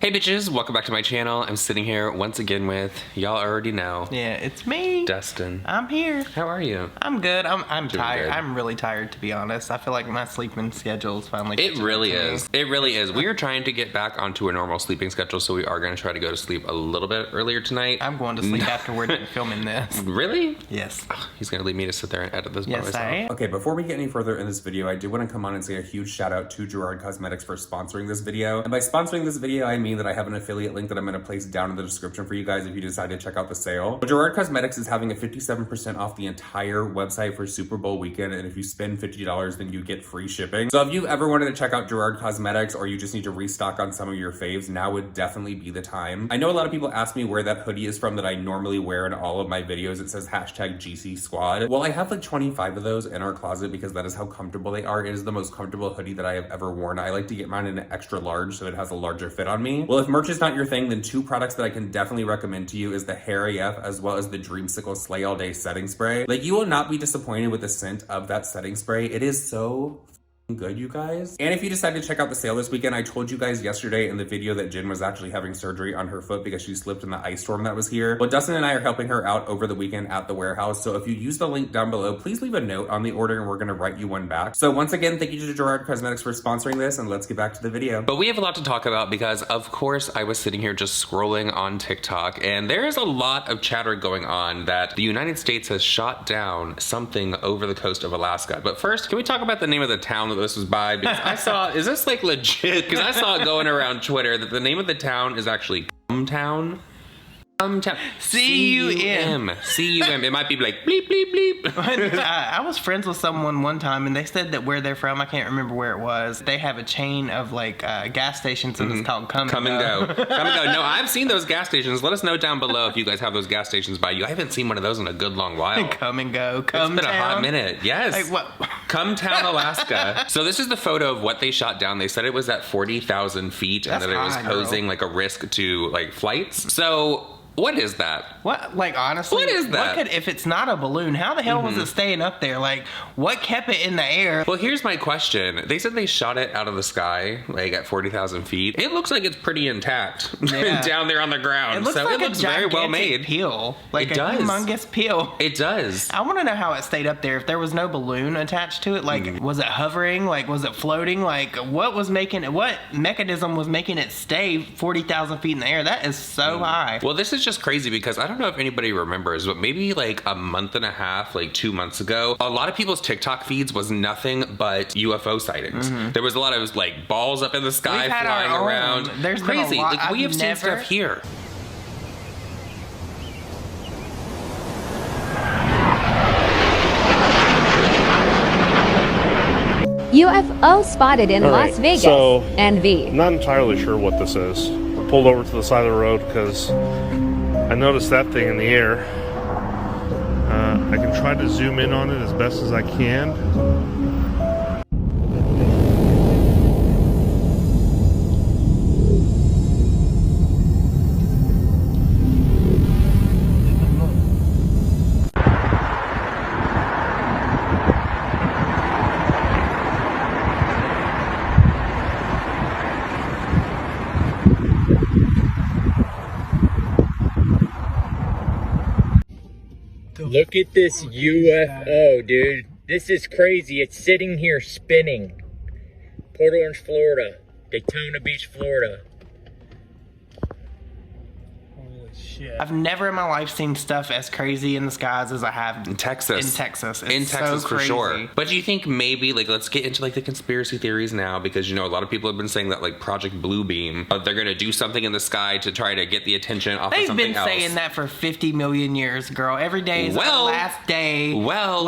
Hey bitches, welcome back to my channel. I'm sitting here once again with, y'all already know. Yeah, it's me. Dustin. I'm here. How are you? I'm good. I'm tired. Good. I'm really tired, to be honest. I feel like my sleeping schedule is finally It really is. Me. It really is. We are trying to get back onto a normal sleeping schedule, so we are going to try to go to sleep a little bit earlier tonight. I'm going to sleep after we're done filming this. Really? Yes. Oh, he's going to leave me to sit there and edit this by Yes, myself. I am. Okay, before we get any further in this video, I do want to come on and say a huge shout out to Gerard Cosmetics for sponsoring this video. And by sponsoring this video, I mean that I have an affiliate link that I'm going to place down in the description for you guys if you decide to check out the sale. But Gerard Cosmetics is having a 57% off the entire website for Super Bowl weekend, and if you spend $50, then you get free shipping. So if you ever wanted to check out Gerard Cosmetics, or you just need to restock on some of your faves, now would definitely be the time. I know a lot of people ask me where that hoodie is from that I normally wear in all of my videos. It says hashtag GC Squad. Well, I have like 25 of those in our closet because that is how comfortable they are. It is the most comfortable hoodie that I have ever worn. I like to get mine in an extra large so it has a larger fit on me. Well, if merch is not your thing, then two products that I can definitely recommend to you is the Hair AF as well as the Dreamsicle Slay All Day setting spray. Like, you will not be disappointed with the scent of that setting spray. It is so good, you guys. And if you decide to check out the sale this weekend, I told you guys yesterday in the video that Jen was actually having surgery on her foot because she slipped in the ice storm that was here. Well, Dustin and I are helping her out over the weekend at the warehouse. So if you use the link down below, please leave a note on the order and we're gonna write you one back. So once again, thank you to Gerard Cosmetics for sponsoring this, and let's get back to the video. But we have a lot to talk about because, of course, I was sitting here just scrolling on TikTok, and there is a lot of chatter going on that the United States has shot down something over the coast of Alaska. But first, can we talk about the name of the town that this was by? Because I saw, is this like legit? Because I saw it going around Twitter that the name of the town is actually Cumtown. C-U-M. C-U-M. It might be like bleep, bleep, bleep. I was friends with someone one time, and they said that where they're from, I can't remember where it was, they have a chain of like gas stations, and it's called Come and Go. Come and Go. No, I've seen those gas stations. Let us know down below if you guys have those gas stations by you. I haven't seen one of those in a good long while. Come and Go. It's been a hot minute. Yes. Like what? Cumtown, Alaska. So this is the photo of what they shot down. They said it was at 40,000 feet and That's that it was high, posing like a risk to like flights. So what is that? What, like, honestly, what is that? If it's not a balloon, how the hell was it staying up there? Like, what kept it in the air? Well, here's my question. They said they shot it out of the sky, like at 40,000 feet. It looks like it's pretty intact down there on the ground. It looks so like it looks a very well made. Peel. Like it a does. humongous peel. It does. I want to know how it stayed up there. If there was no balloon attached to it, like, was it hovering? Like, was it floating? Like, what mechanism was making it stay 40,000 feet in the air? That is so high. Well, this is just crazy because I don't know if anybody remembers, but maybe like a month and a half, like 2 months ago, a lot of people's TikTok feeds was nothing but UFO sightings. There was a lot of like balls up in the sky flying around. There's crazy. Been a lot. Like, we have seen stuff here. UFO spotted in Las Vegas. So, NV. I'm not entirely sure what this is. I pulled over to the side of the road because I noticed that thing in the air. I can try to zoom in on it as best as I can. Look at this UFO, dude. This is crazy. It's sitting here spinning. Port Orange, Florida. Daytona Beach, Florida. Holy shit. I've never in my life seen stuff as crazy in the skies as I have In Texas. In Texas. It's in Texas so for crazy. sure. But do you think maybe, like, let's get into like the conspiracy theories now, because you know a lot of people have been saying that like Project Bluebeam, they're gonna do something in the sky to try to get the attention off of something else. They've been saying that for 50 million years, girl. Every day is our last day. Well,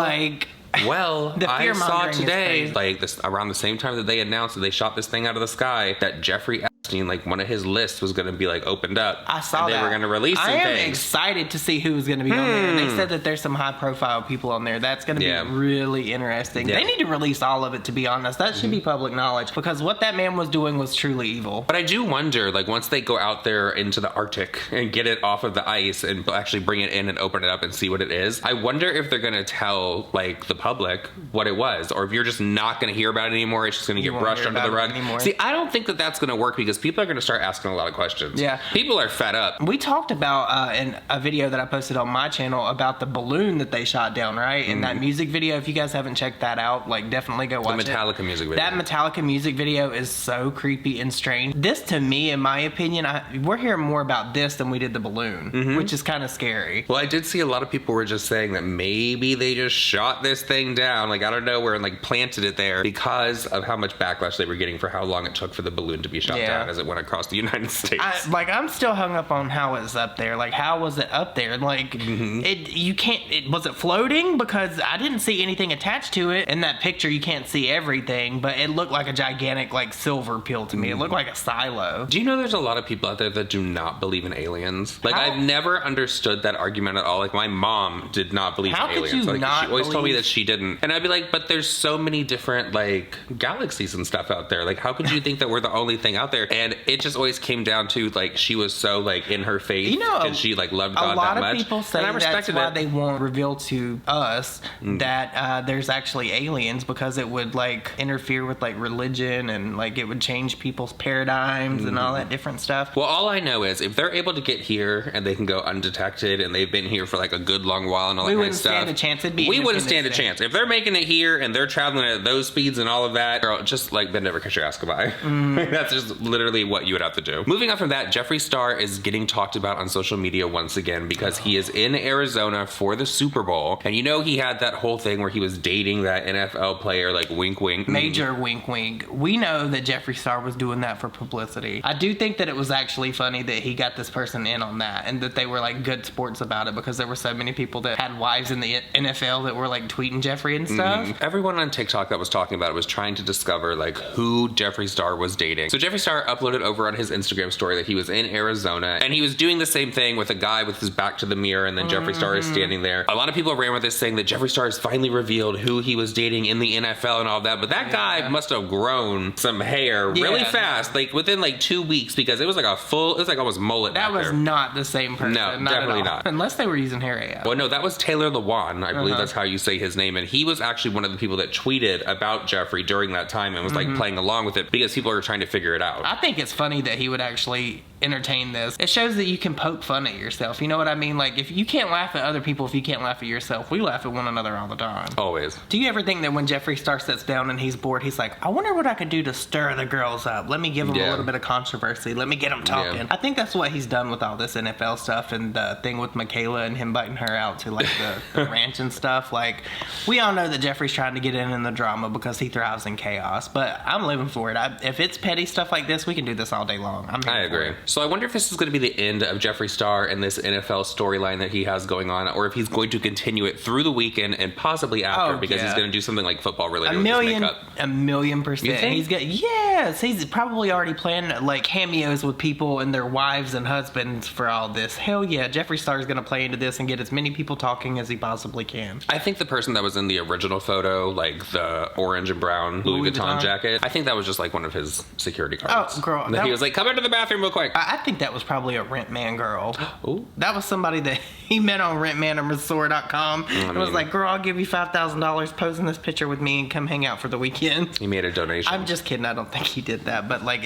the I saw fear-mongering today, is like this around the same time that they announced that they shot this thing out of the sky, that Jeffrey Epstein, like one of his lists was going to be like opened up. I saw and that. They were going to release some things. I am things. excited to see who's going to be on there. They said that there's some high-profile people on there. That's going to be really interesting. Yeah. They need to release all of it, to be honest. That should be public knowledge, because what that man was doing was truly evil. But I do wonder, like, once they go out there into the Arctic and get it off of the ice and actually bring it in and open it up and see what it is, I wonder if they're going to tell, like, the public what it was, or if you're just not going to hear about it anymore, it's just going to get brushed under the rug. See, I don't think that that's going to work, because people are going to start asking a lot of questions. Yeah. People are fed up. We talked about in a video that I posted on my channel about the balloon that they shot down, right? And that music video, if you guys haven't checked that out, like definitely go watch it. The Metallica music video. That Metallica music video is so creepy and strange. This, to me, in my opinion, we're hearing more about this than we did the balloon, which is kind of scary. Well, I did see a lot of people were just saying that maybe they just shot this thing down, like out of nowhere, and like planted it there because of how much backlash they were getting for how long it took for the balloon to be shot down as it went across the United States. I'm still hung up on how it's up there. Like, how was it up there? Like, was it floating? Because I didn't see anything attached to it. In that picture, you can't see everything, but it looked like a gigantic, like, silver pill to me. It looked like a silo. Do you know there's a lot of people out there that do not believe in aliens? Like, I've never understood that argument at all. Like, my mom did not believe in aliens. Could you like, not she always told me believe- that she didn't. And I'd be like, but there's so many different, like, galaxies and stuff out there. Like, how could you think that we're the only thing out there? And it just always came down to, like, she was so, like, in her faith. You know, and she, like, loved God that much. A lot of people say and I that's respected why it. they won't reveal to us that there's actually aliens, because it would, like, interfere with, like, religion, and, like, it would change people's paradigms and all that different stuff. Well, all I know is if they're able to get here and they can go undetected and they've been here for like a good long while and all that kind of stuff. We wouldn't stand a chance. It'd be we wouldn't stand a chance. If they're making it here and they're traveling at those speeds and all of that, girl, just like bend over, kiss your ass goodbye. That's just literally what you would have to do. Moving on from that, Jeffree Star is getting talked about on social media once again because he is in Arizona for the Super Bowl. And you know he had that whole thing where he was dating that NFL player, like wink wink. Major wink wink. We know that Jeffree Star was doing that for publicity. I do think that it was actually funny that he got this person in on that, and that they were like good sports about it, because there were so many people that had wives in the NFL that were like tweeting Jeffree and stuff. Everyone on TikTok that was talking about it was trying to discover like who Jeffree Star was dating. So Jeffree Star uploaded over on his Instagram story that he was in Arizona and he was doing the same thing with a guy with his back to the mirror, and then Jeffree Star is standing there. A lot of people ran with this saying that Jeffree Star has finally revealed who he was dating in the NFL and all that, but that guy must have grown some hair really fast, like within like 2 weeks, because it was like it was like almost mullet. That was not the same person. No, not definitely at all. not. Unless they were using hair AI. Well, no, that was Taylor Lewan. I believe that's how you say his name. And he was actually one of the people that tweeted about Jeffree during that time and was like playing along with it because people were trying to figure it out. I think it's funny that he would actually entertain this. It shows that you can poke fun at yourself. You know what I mean? Like, if you can't laugh at other people, if you can't laugh at yourself, we laugh at one another all the time. Always. Do you ever think that when Jeffree Star sits down and he's bored, he's like, I wonder what I could do to stir the girls up. Let me give them a little bit of controversy. Let me get them talking. Yeah. I think that's what he's done with all this NFL stuff, and the thing with Mikayla and him biting her out to like the ranch and stuff. Like, we all know that Jeffree's trying to get in the drama because he thrives in chaos, but I'm living for it. If it's petty stuff like this, we can do this all day long. I agree. So I wonder if this is going to be the end of Jeffree Star and this NFL storyline that he has going on, or if he's going to continue it through the weekend and possibly after, because he's going to do something like football related with his makeup. A million %. You think? He's probably already planned like cameos with people and their wives and husbands for all this. Hell yeah, Jeffree Star is going to play into this and get as many people talking as he possibly can. I think the person that was in the original photo, like the orange and brown Louis Vuitton jacket, I think that was just like one of his security guards. Oh, girl. He was like, come into the bathroom real quick. I think that was probably a Rent Man girl. Ooh. That was somebody that he met on rentmanandresort.com. It was like, girl, I'll give you $5,000 posing this picture with me and come hang out for the weekend. He made a donation. I'm just kidding. I don't think he did that, but like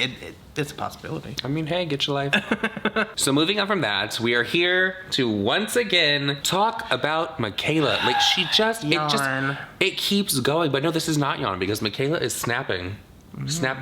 it's a possibility. I mean, hey, get your life. So moving on from that, we are here to once again talk about Mikayla. Like, she just it keeps going. But no, this is not yawn, because Mikayla is snapping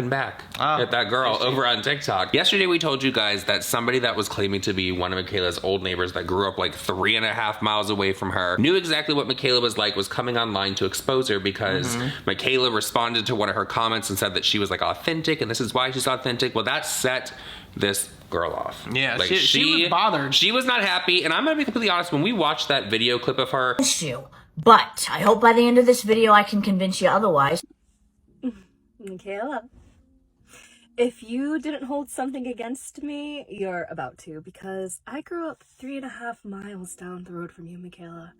back at that girl over on TikTok. Yesterday we told you guys that somebody that was claiming to be one of Mikayla's old neighbors that grew up like 3.5 miles away from her, knew exactly what Mikayla was like, was coming online to expose her because Mikayla responded to one of her comments and said that she was like authentic and this is why she's authentic. Well, that set this girl off. Yeah, like, she was bothered. She was not happy, and I'm gonna be completely honest, when we watched that video clip of her, but I hope by the end of this video I can convince you otherwise. Mikayla, if you didn't hold something against me, you're about to, because I grew up 3.5 miles down the road from you, Mikayla.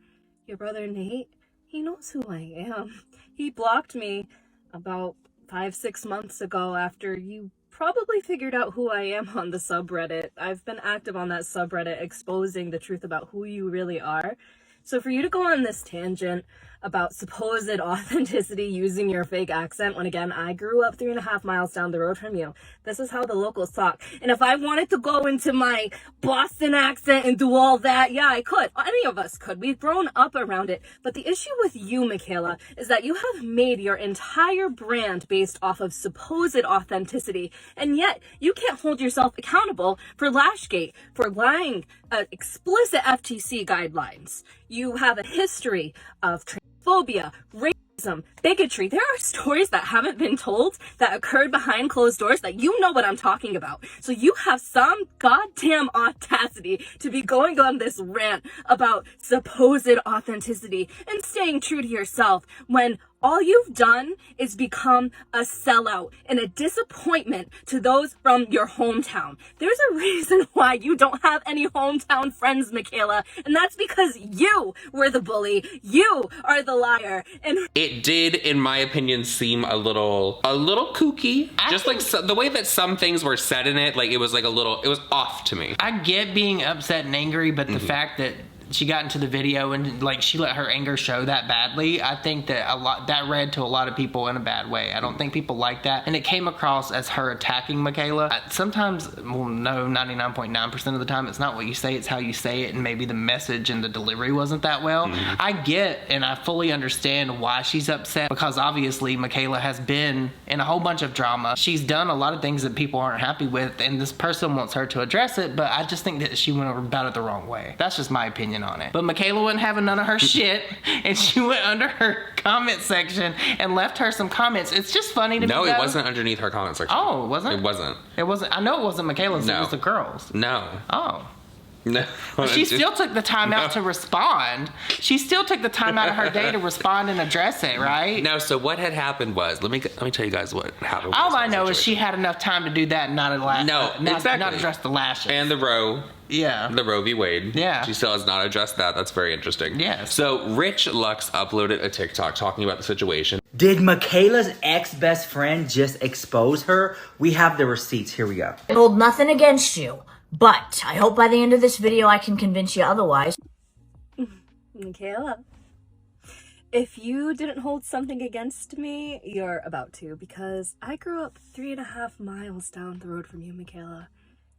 Your brother Nate, he knows who I am. He blocked me about 5-6 months ago after you probably figured out who I am on the subreddit. I've been active on that subreddit exposing the truth about who you really are. So for you to go on this tangent about supposed authenticity using your fake accent when again I grew up 3.5 miles down the road from you. This is how the locals talk. And if I wanted to go into my Boston accent and do all that, yeah, I could. Any of us could. We've grown up around it. But the issue with you, Mikayla, is that you have made your entire brand based off of supposed authenticity, and yet you can't hold yourself accountable for Lashgate, for lying explicit FTC guidelines. You have a history of transphobia, racism, bigotry. There are stories that haven't been told that occurred behind closed doors that you know what I'm talking about. So you have some goddamn audacity to be going on this rant about supposed authenticity and staying true to yourself when all you've done is become a sellout and a disappointment to those from your hometown. There's a reason why you don't have any hometown friends, Mikayla, and that's because you were the bully. You are the liar. And it did, in my opinion, seem a little kooky. Just like the way that some things were said in it, like it was off to me. I get being upset and angry, but the fact that she got into the video and like she let her anger show that badly, I think that that read to a lot of people in a bad way. I don't think people like that, and it came across as her attacking Mikayla. Sometimes, well, no, 99.9% of the time, it's not what you say, it's how you say it, and maybe the message and the delivery wasn't that well. I get and I fully understand why she's upset, because obviously Mikayla has been in a whole bunch of drama. She's done a lot of things that people aren't happy with, and this person wants her to address it, but I just think that she went about it the wrong way. That's just my opinion on it. But Mikayla wasn't having none of her shit, and she went under her comment section and left her some comments. It's just funny to me. No, it wasn't underneath her comment section. Oh, it wasn't? It wasn't. It wasn't. I know it wasn't Mikayla's. No. It was the girls. No. Oh. No. She still took the time out to respond. She still took the time out of her day to respond and address it, right? No, so what had happened was, let me tell you guys what happened. All I know is she had enough time to do that and not address the lashes. And the Roe. Yeah. The Roe v. Wade. Yeah. She still has not addressed that. That's very interesting. Yes. So Rich Lux uploaded a TikTok talking about the situation. Did Mikayla's ex-best friend just expose her? We have the receipts. Here we go. I hold nothing against you, but I hope by the end of this video I can convince you otherwise. Mikayla, if you didn't hold something against me, you're about to, because I grew up 3.5 miles down the road from you, Mikayla.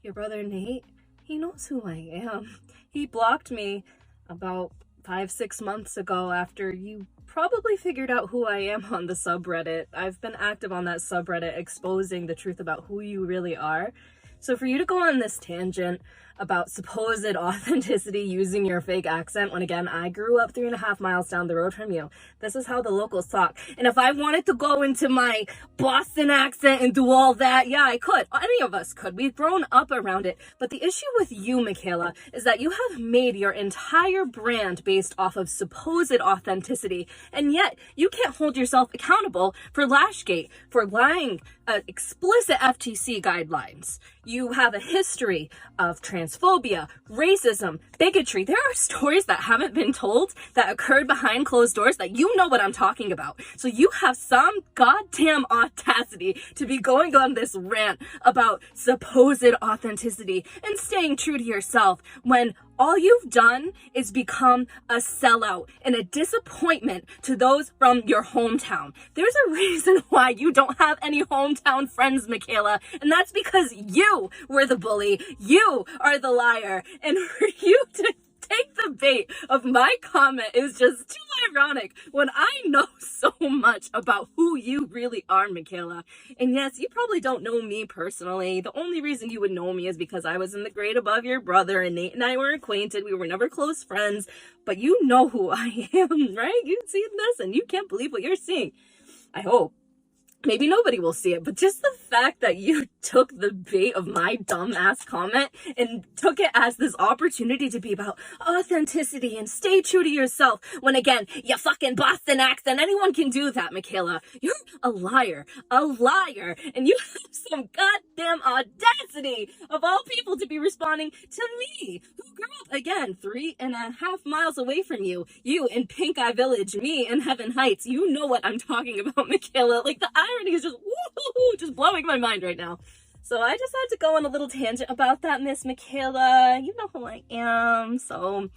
Your brother Nate, he knows who I am. He blocked me about 5-6 months ago after you probably figured out who I am on the subreddit. I've been active on that subreddit exposing the truth about who you really are. So for you to go on this tangent about supposed authenticity using your fake accent when again I grew up 3.5 miles down the road from you, this is how the locals talk. And if I wanted to go into my Boston accent and do all that, yeah, I could. Any of us could. We've grown up around it. But the issue with you, Mikayla, is that you have made your entire brand based off of supposed authenticity, and yet you can't hold yourself accountable for Lashgate, for lying explicit FTC guidelines. You have a history of transphobia, racism, bigotry. There are stories that haven't been told that occurred behind closed doors that you know what I'm talking about. So you have some goddamn audacity to be going on this rant about supposed authenticity and staying true to yourself when all you've done is become a sellout and a disappointment to those from your hometown. There's a reason why you don't have any hometown friends, Mikayla, and that's because you were the bully. You are the liar. And for you to take the bait of my comment is just too ironic when I know so much about who you really are, Mikayla. And yes, you probably don't know me personally. The only reason you would know me is because I was in the grade above your brother and Nate and I were acquainted. We were never close friends, but you know who I am, right? You've seen this and you can't believe what you're seeing. I hope. Maybe nobody will see it, but just the fact that you took the bait of my dumbass comment and took it as this opportunity to be about authenticity and stay true to yourself, when again, you fucking Boston accent, anyone can do that, Mikayla. You're a liar, and you have some goddamn audacity of all people to be responding to me, who grew up, again, 3.5 miles away from you. You in Pink Eye Village, me in Heaven Heights. You know what I'm talking about, Mikayla. Like, the irony is just, woo-hoo-hoo, just blowing my mind right now. So I just had to go on a little tangent about that, Miss Mikayla. You know who I am. So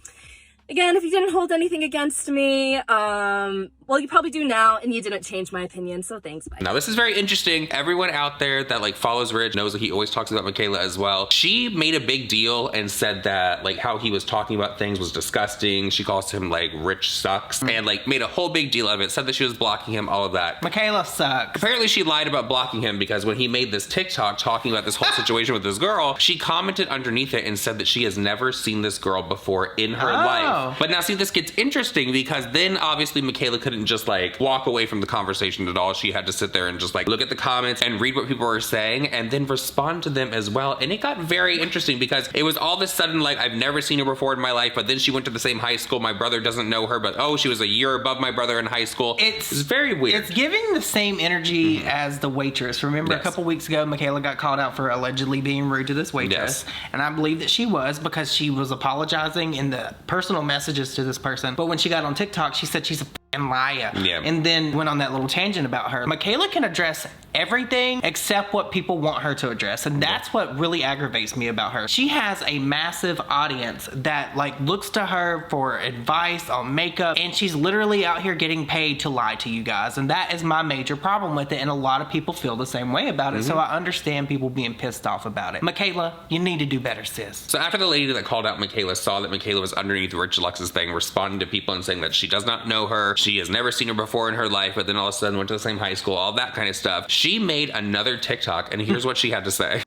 Again, if you didn't hold anything against me, well, you probably do now, and you didn't change my opinion, so thanks, bye. Now, this is very interesting. Everyone out there that like follows Rich knows that he always talks about Mikayla as well. She made a big deal and said that like how he was talking about things was disgusting. She calls him like Rich sucks and like made a whole big deal of it, said that she was blocking him, all of that. Mikayla sucks. Apparently she lied about blocking him because when he made this TikTok talking about this whole situation with this girl, she commented underneath it and said that she has never seen this girl before in her life. But now see, this gets interesting because then obviously Mikayla couldn't just like walk away from the conversation at all. She had to sit there and just like look at the comments and read what people were saying and then respond to them as well. And it got very interesting because it was all of a sudden like, I've never seen her before in my life, but then she went to the same high school. My brother doesn't know her, but oh, she was a year above my brother in high school. It's very weird. It's giving the same energy as the waitress. Remember a couple weeks ago, Mikayla got called out for allegedly being rude to this waitress. And I believe that she was because she was apologizing in the personal messages to this person. But when she got on TikTok, she said she's a f***ing liar. And then went on that little tangent about her. Mikayla can address everything except what people want her to address. And that's what really aggravates me about her. She has a massive audience that like looks to her for advice on makeup. And she's literally out here getting paid to lie to you guys. And that is my major problem with it. And a lot of people feel the same way about it. So I understand people being pissed off about it. Mikayla, you need to do better, sis. So after the lady that called out Mikayla saw that Mikayla was underneath Rich Lux's thing, responding to people and saying that she does not know her, she has never seen her before in her life, but then all of a sudden went to the same high school, all that kind of stuff. She made another TikTok, and here's what she had to say.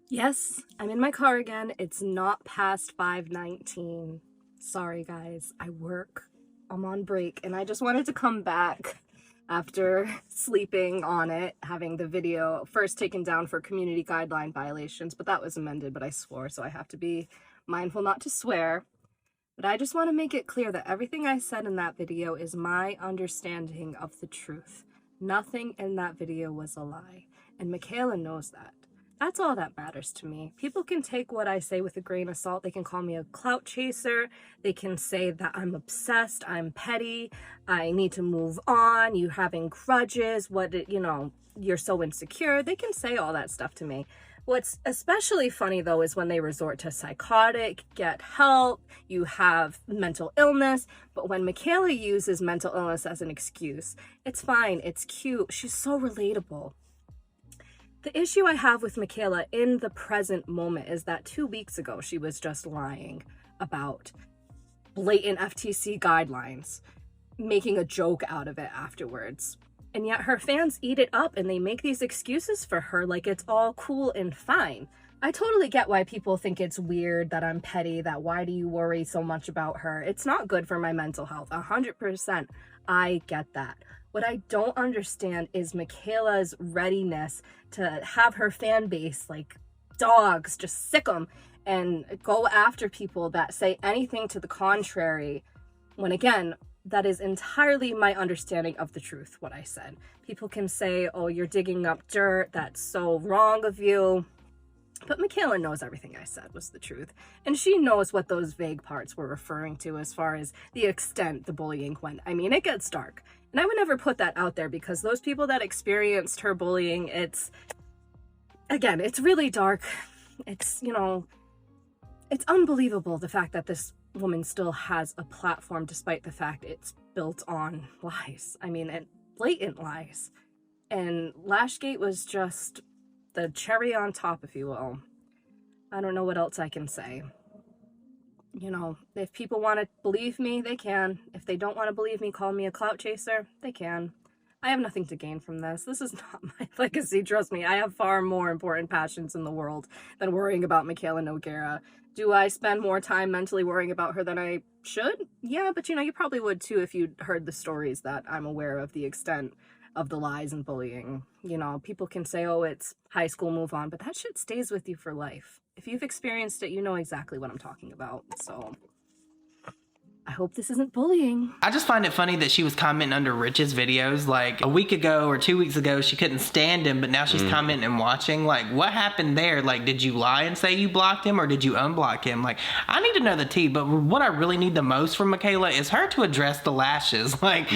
Yes, I'm in my car again. It's not past 5:19. Sorry, guys. I work. I'm on break, and I just wanted to come back after sleeping on it, having the video first taken down for community guideline violations, but that was amended, but I swore, so I have to be mindful not to swear. But I just want to make it clear that everything I said in that video is my understanding of the truth. Nothing in that video was a lie, and Mikayla knows that. That's all that matters to me. People can take what I say with a grain of salt. They can call me a clout chaser. They can say that I'm obsessed, I'm petty, I need to move on, you having grudges, you're so insecure. They can say all that stuff to me. What's especially funny, though, is when they resort to psychotic, get help, you have mental illness. But when Mikayla uses mental illness as an excuse, it's fine, it's cute, she's so relatable. The issue I have with Mikayla in the present moment is that 2 weeks ago, she was just lying about blatant FTC guidelines, making a joke out of it afterwards. And yet her fans eat it up and they make these excuses for her like it's all cool and fine. I totally get why people think it's weird that I'm petty, that why do you worry so much about her? It's not good for my mental health, 100%. I get that. What I don't understand is Mikayla's readiness to have her fan base like dogs, just sick them, and go after people that say anything to the contrary, when again, that is entirely my understanding of the truth, what I said. People can say, oh, you're digging up dirt, that's so wrong of you. But Mikayla knows everything I said was the truth. And she knows what those vague parts were referring to as far as the extent the bullying went. I mean, it gets dark. And I would never put that out there because those people that experienced her bullying, it's really dark. It's unbelievable the fact that this woman still has a platform despite the fact it's built on lies. I mean, and blatant lies. And Lashgate was just the cherry on top, if you will. I don't know what else I can say. If people want to believe me, they can. If they don't want to believe me, call me a clout chaser, they can. I have nothing to gain from this. This is not my legacy, trust me. I have far more important passions in the world than worrying about Mikayla Nogueira. Do I spend more time mentally worrying about her than I should? Yeah, but you probably would too if you'd heard the stories that I'm aware of, the extent of the lies and bullying. People can say, oh, it's high school, move on, but that shit stays with you for life. If you've experienced it, you know exactly what I'm talking about. So I hope this isn't bullying. I just find it funny that she was commenting under Rich's videos. Like a week ago or 2 weeks ago, she couldn't stand him, but now she's commenting and watching. Like, what happened there? Like, did you lie and say you blocked him, or did you unblock him? Like, I need to know the tea. But what I really need the most from Mikayla is her to address the lashes. Like,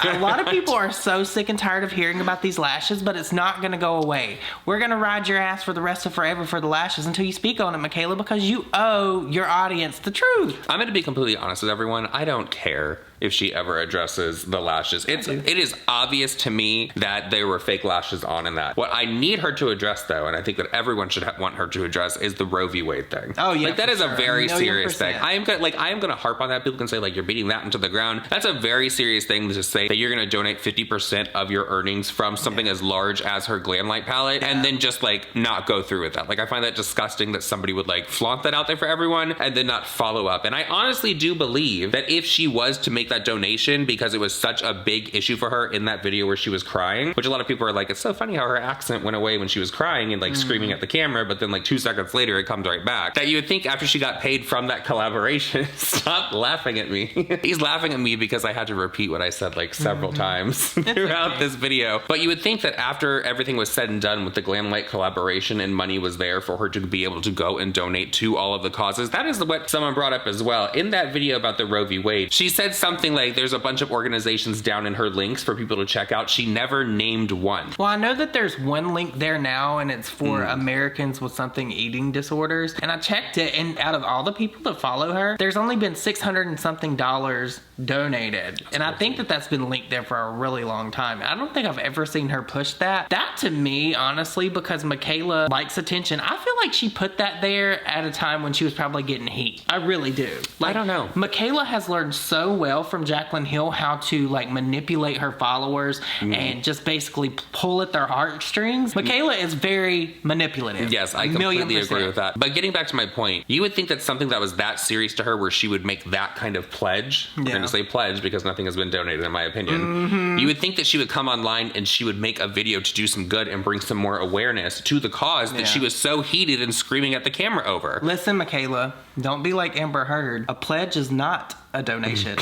a lot of people are so sick and tired of hearing about these lashes, but it's not going to go away. We're going to ride your ass for the rest of forever for the lashes until you speak on it, Mikayla, because you owe your audience the truth. I'm going to be completely honest with everyone. I don't care if she ever addresses the lashes. It is obvious to me that there were fake lashes on in that. What I need her to address, though, and I think that everyone should want her to address, is the Roe v. Wade thing. Oh yeah, like that is sure. a very serious thing. 1,000,000%. I am gonna harp on that. People can say like you're beating that into the ground. That's a very serious thing to say, that you're gonna donate 50% of your earnings from something as large as her glam light palette, and then just like not go through with that. Like I find that disgusting that somebody would like flaunt that out there for everyone and then not follow up. And I honestly do believe that if she was to make that donation, because it was such a big issue for her in that video where she was crying, which a lot of people are like, it's so funny how her accent went away when she was crying and like screaming at the camera, but then like 2 seconds later it comes right back. That you would think after she got paid from that collaboration, stop laughing at me. He's laughing at me because I had to repeat what I said like several times throughout this video. But you would think that after everything was said and done with the Glam Light collaboration and money was there for her to be able to go and donate to all of the causes. That is what someone brought up as well. In that video about the Roe v. Wade, she said something like there's a bunch of organizations down in her links for people to check out. She never named one. Well, I know that there's one link there now, and it's for Americans with something eating disorders. And I checked it, and out of all the people that follow her, there's only been $600 and something donated. And I think that that's been linked there for a really long time. I don't think I've ever seen her push that. That to me, honestly, because Mikayla likes attention, I feel like she put that there at a time when she was probably getting heat. I really do. Like, I don't know. Mikayla has learned so well from Jaclyn Hill how to like manipulate her followers and just basically pull at their heartstrings. Mikayla is very manipulative. Yes, I completely agree with that. But getting back to my point, you would think that something that was that serious to her where she would make that kind of pledge, I'm going to say pledge because nothing has been donated in my opinion, you would think that she would come online and she would make a video to do some good and bring some more awareness to the cause that she was so heated and screaming at the camera over. Listen, Mikayla, don't be like Amber Heard. A pledge is not a donation.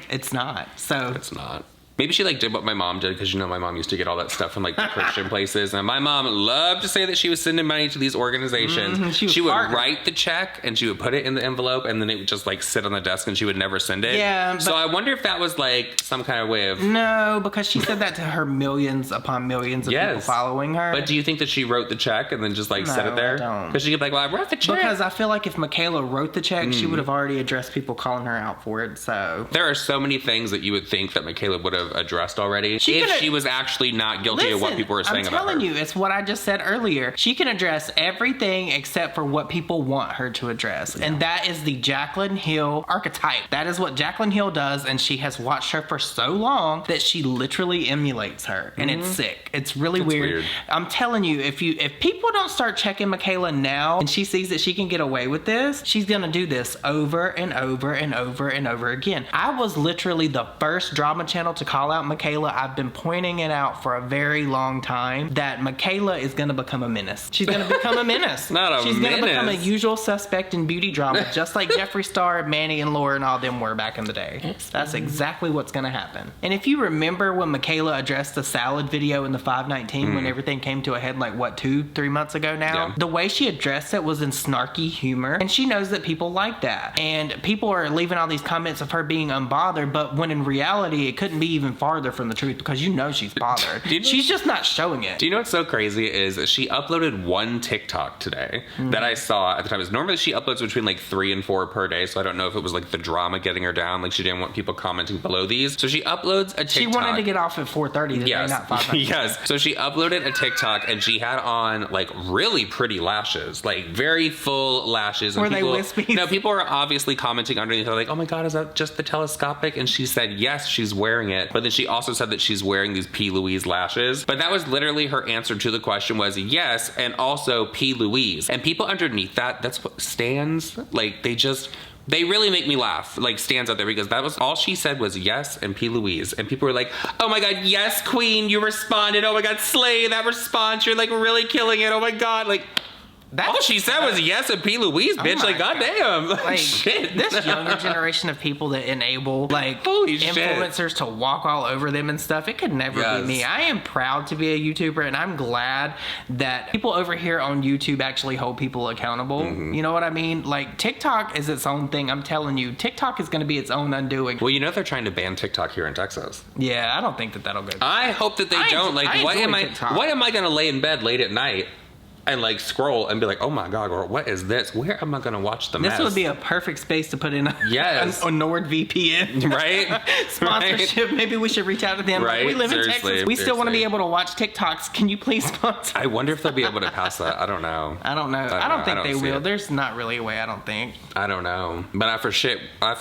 It's not. So it's not. Maybe she like did what my mom did, because you know my mom used to get all that stuff from like the Christian places, and my mom loved to say that she was sending money to these organizations. She would write the check and she would put it in the envelope, and then it would just like sit on the desk and she would never send it. Yeah. So I wonder if that was like some kind of way of... No, because she said that to her millions upon millions of people following her. But do you think that she wrote the check and then just like set it there? Because she could be like, well, I wrote the check. Because I feel like if Mikayla wrote the check, she would have already addressed people calling her out for it. So there are so many things that you would think that Mikayla would have addressed already if she was actually not guilty of what people were saying about her. I'm telling you, it's what I just said earlier. She can address everything except for what people want her to address. And that is the Jaclyn Hill archetype. That is what Jaclyn Hill does, and she has watched her for so long that she literally emulates her. And it's sick. It's really weird. I'm telling you, if people don't start checking Mikayla now and she sees that she can get away with this, she's gonna do this over and over and over and over again. I was literally the first drama channel to call out Mikayla. I've been pointing it out for a very long time that Mikayla is going to become a menace. She's going to become a menace. She's going to become a usual suspect in beauty drama, just like Jeffree Star, Manny, and Laura and all them were back in the day. That's exactly what's going to happen. And if you remember when Mikayla addressed the salad video in the 519 when everything came to a head like, what, 2-3 months ago now? The way she addressed it was in snarky humor, and she knows that people like that. And people are leaving all these comments of her being unbothered, but when in reality, it couldn't be even farther from the truth, because you know she's bothered. She's just not showing it. Do you know what's so crazy is she uploaded one TikTok today that I saw at the time. Is normally she uploads between like 3 and 4 per day, so I don't know if it was like the drama getting her down, like she didn't want people commenting below these. So she uploads a TikTok. She wanted to get off at 4:30 today, not 5:00. Yes. So she uploaded a TikTok and she had on like really pretty lashes, like very full lashes. Were they wispy? No, people were obviously commenting underneath. They're like, oh my God, is that just the telescopic? And she said, yes, she's wearing it. But then she also said that she's wearing these P. Louise lashes. But that was literally her answer to the question was yes, and also P. Louise. And people underneath that's what stands. Like they really make me laugh, like stands out there, because that was all she said was yes and P. Louise. And people were like, oh my God, yes, queen, you responded. Oh my God, slay that response. You're like really killing it. Oh my God. Like, All she said was yes and P. Louise, bitch. my Like, goddamn. Like, shit. this younger generation of people that enable, like, Holy shit. influencers to walk all over them and stuff, it could never be me. I am proud to be a YouTuber, and I'm glad that people over here on YouTube actually hold people accountable. You know what I mean? Like, TikTok is its own thing. I'm telling you, TikTok is going to be its own undoing. Well, you know they're trying to ban TikTok here in Texas. Yeah, I don't think that that'll go. I hope that they don't. Like, what am I going to lay in bed late at night and like scroll and be like, oh my god, or what is this? Where am I gonna watch the mess? This would be a perfect space to put in a NordVPN. Right? Sponsorship. Right? Maybe we should reach out to them. Right? We live in Texas. We still want to be able to watch TikToks. Can you please sponsor? I wonder if they'll be able to pass that. I don't know. I don't think they will. There's not really a way, I don't think. I don't know. But I for shit. No,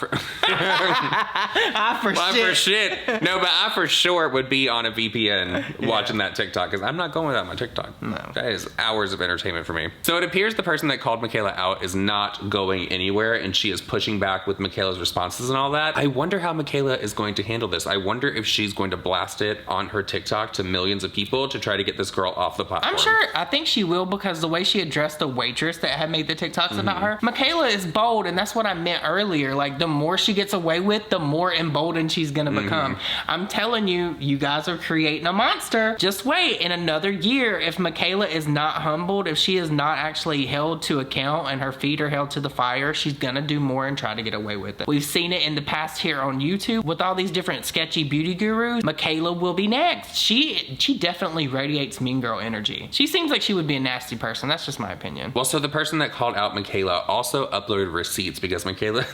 but I for sure would be on a VPN watching that TikTok, because I'm not going without my TikTok. No. That is hours of entertainment for me. So it appears the person that called Mikayla out is not going anywhere, and she is pushing back with Mikayla's responses and all that. I wonder how Mikayla is going to handle this. I wonder if she's going to blast it on her TikTok to millions of people to try to get this girl off the platform. I think she will, because the way she addressed the waitress that had made the TikToks about her, Mikayla is bold, and that's what I meant earlier. Like, the more she gets away with, the more emboldened she's gonna become. I'm telling you, you guys are creating a monster. Just wait. In another year, if Mikayla is not humble, if she is not actually held to account and her feet are held to the fire, she's gonna do more and try to get away with it. We've seen it in the past here on YouTube with all these different sketchy beauty gurus. Mikayla will be next. She definitely radiates mean girl energy. She seems like she would be a nasty person. That's just my opinion. Well, so the person that called out Mikayla also uploaded receipts, because Mikayla,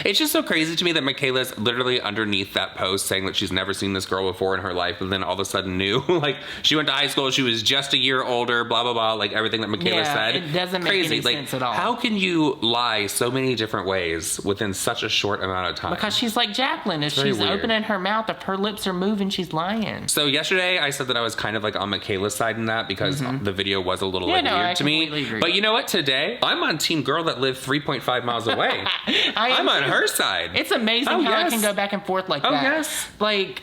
it's just so crazy to me that Mikayla's literally underneath that post saying that she's never seen this girl before in her life, but then all of a sudden knew. Like, she went to high school, she was just a year older, blah, blah, blah, like everything that Mikayla said. It doesn't make any sense at all. How can you lie so many different ways within such a short amount of time? Because she's like Jacqueline. If she's opening her mouth, if her lips are moving, she's lying. So yesterday I said that I was kind of like on Mikayla's side in that, because the video was a little weird to me. Agree. But you know what? Today I'm on team girl that lived 3.5 miles away. I'm on her side. It's amazing how I can go back and forth like that. Yes. Like,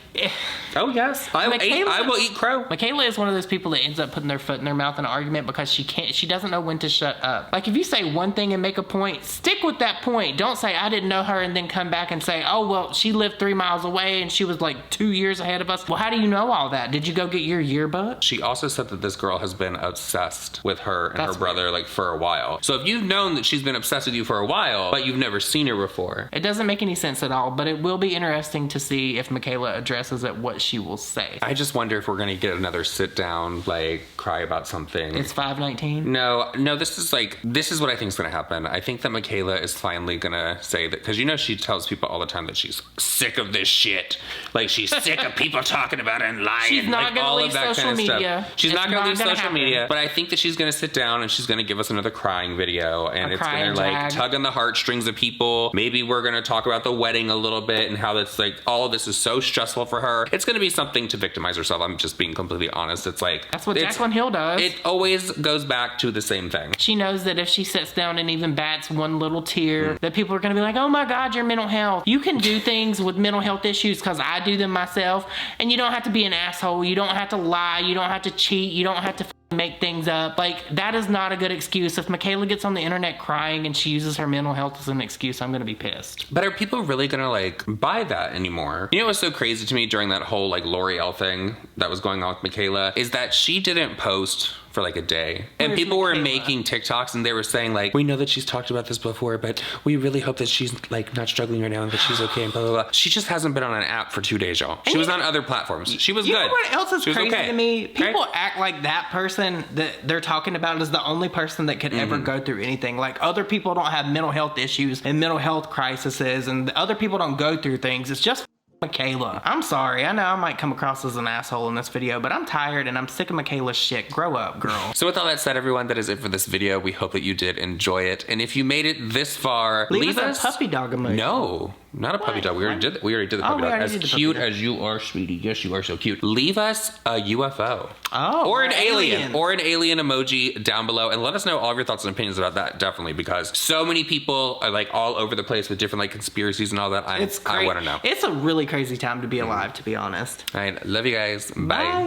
oh yes. I will eat crow. Mikayla is one of those people that ends up putting their foot in their mouth in an argument because she doesn't know when to shut up. Like, if you say one thing and make a point, stick with that point. Don't say I didn't know her and then come back and say, oh well, she lived 3 miles away and she was like 2 years ahead of us. Well, how do you know all that? Did you go get your yearbook? She also said that this girl has been obsessed with her and her brother like for a while. So if you've known that she's been obsessed with you for a while, but you've never seen her before, it doesn't make any sense at all. But it will be interesting to see if Mikayla addresses it, what she will say. I just wonder if we're gonna get another sit down, like cry about something. It's 519. No, this is what I think is gonna happen. I think that Mikayla is finally gonna say that, because you know she tells people all the time that she's sick of this shit. Like, she's sick of people talking about it and lying. She's not like, gonna all leave of that social kind of media. Stuff. She's not gonna leave social media. But I think that she's gonna sit down and she's gonna give us another crying video, and it's gonna like tug on the heartstrings of people. Maybe we're gonna talk about the wedding a little bit and how that's like all of this is so stressful for her. It's gonna be something to victimize herself. I'm just being completely honest. It's like, that's what Jacqueline Hill does. It always goes back to the same thing. She knows that if she sits down and even bats one little tear, that people are gonna be like, oh my God, your mental health. You can do things with mental health issues because I do them myself, and you don't have to be an asshole. You don't have to lie. You don't have to cheat. You don't have to make things up. Like, that is not a good excuse. If Mikayla gets on the internet crying and she uses her mental health as an excuse, I'm gonna be pissed. But are people really gonna like buy that anymore? You know what's so crazy to me during that whole like L'Oreal thing that was going on with Mikayla is that she didn't post for like a day, and people were making TikToks and they were saying like, we know that she's talked about this before, but we really hope that she's like not struggling right now and that she's okay and blah blah blah. She just hasn't been on an app for 2 days, y'all. She was on other platforms. She was good. You know what else is crazy to me? People act like that person that they're talking about is the only person that could ever go through anything. Like, other people don't have mental health issues and mental health crises, and other people don't go through things. It's just Mikayla. I'm sorry. I know I might come across as an asshole in this video, but I'm tired and I'm sick of Mikayla's shit. Grow up, girl. So with all that said, everyone, that is it for this video. We hope that you did enjoy it. And if you made it this far, leave us a puppy dog emoji. No, not a puppy dog. We already did the puppy dog. As cute as you are, sweetie. Yes, you are so cute. Leave us a UFO. Oh, or an alien. Or an alien emoji down below, and let us know all of your thoughts and opinions about that, definitely, because so many people are like all over the place with different like conspiracies and all that. I want to know. It's a really crazy time to be alive, to be honest. All right, love you guys. Bye.